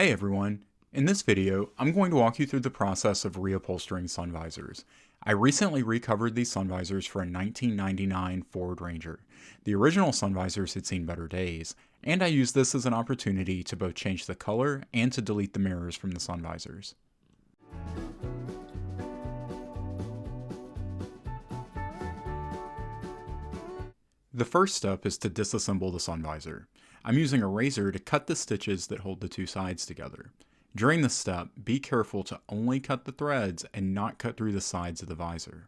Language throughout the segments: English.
Hey everyone! In this video, I'm going to walk you through the process of reupholstering sun visors. I recently recovered these sun visors for a 1999 Ford Ranger. The original sun visors had seen better days, and I used this as an opportunity to both change the color and to delete the mirrors from the sun visors. The first step is to disassemble the sun visor. I'm using a razor to cut the stitches that hold the two sides together. During this step, be careful to only cut the threads and not cut through the sides of the visor.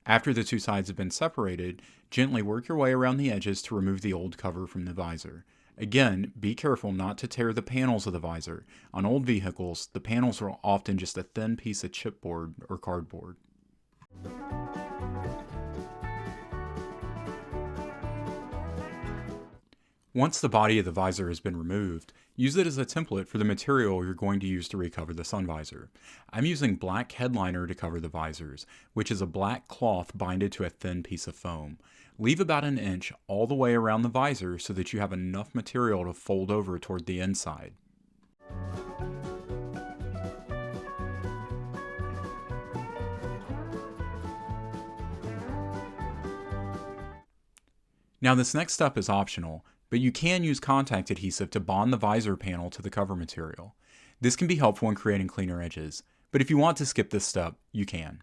After the two sides have been separated, gently work your way around the edges to remove the old cover from the visor. Again, be careful not to tear the panels of the visor. On old vehicles, the panels are often just a thin piece of chipboard or cardboard. Once the body of the visor has been removed, use it as a template for the material you're going to use to recover the sun visor. I'm using black headliner to cover the visors, which is a black cloth binded to a thin piece of foam. Leave about an inch all the way around the visor so that you have enough material to fold over toward the inside. Now this next step is optional, but you can use contact adhesive to bond the visor panel to the cover material. This can be helpful in creating cleaner edges, but if you want to skip this step, you can.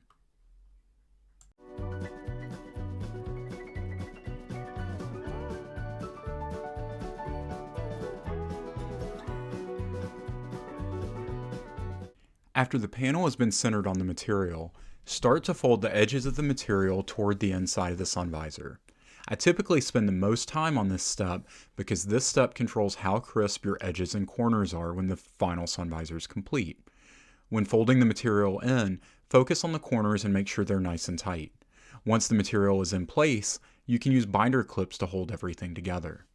After the panel has been centered on the material, start to fold the edges of the material toward the inside of the sun visor. I typically spend the most time on this step because this step controls how crisp your edges and corners are when the final sun visor is complete. When folding the material in, focus on the corners and make sure they're nice and tight. Once the material is in place, you can use binder clips to hold everything together.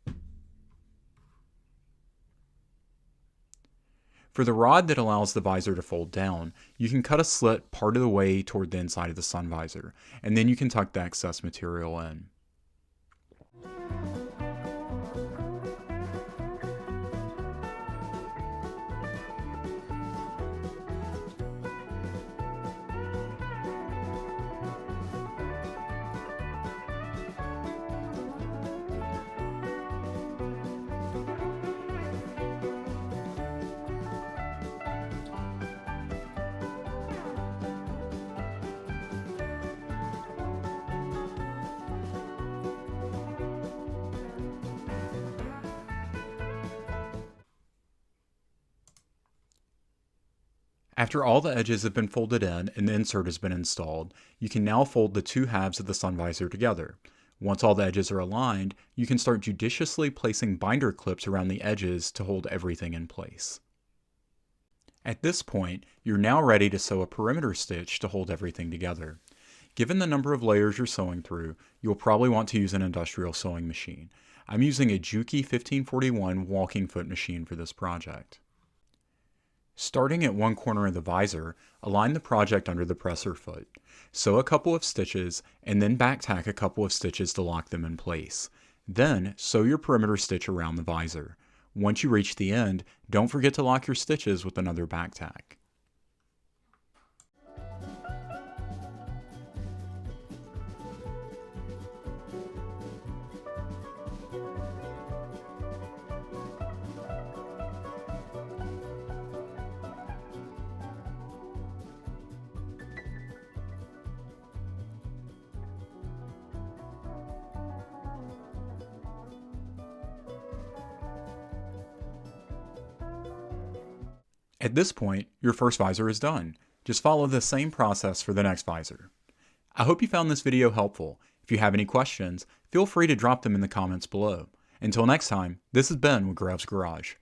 For the rod that allows the visor to fold down, you can cut a slit part of the way toward the inside of the sun visor, and then you can tuck the excess material in. After all the edges have been folded in and the insert has been installed, you can now fold the two halves of the sun visor together. Once all the edges are aligned, you can start judiciously placing binder clips around the edges to hold everything in place. At this point, you're now ready to sew a perimeter stitch to hold everything together. Given the number of layers you're sewing through, you'll probably want to use an industrial sewing machine. I'm using a Juki 1541 walking foot machine for this project. Starting at one corner of the visor, align the project under the presser foot. Sew a couple of stitches, and then back tack a couple of stitches to lock them in place. Then, sew your perimeter stitch around the visor. Once you reach the end, don't forget to lock your stitches with another back tack. At this point, your first visor is done. Just follow the same process for the next visor. I hope you found this video helpful. If you have any questions, feel free to drop them in the comments below. Until next time, this has been with Grev's Garage.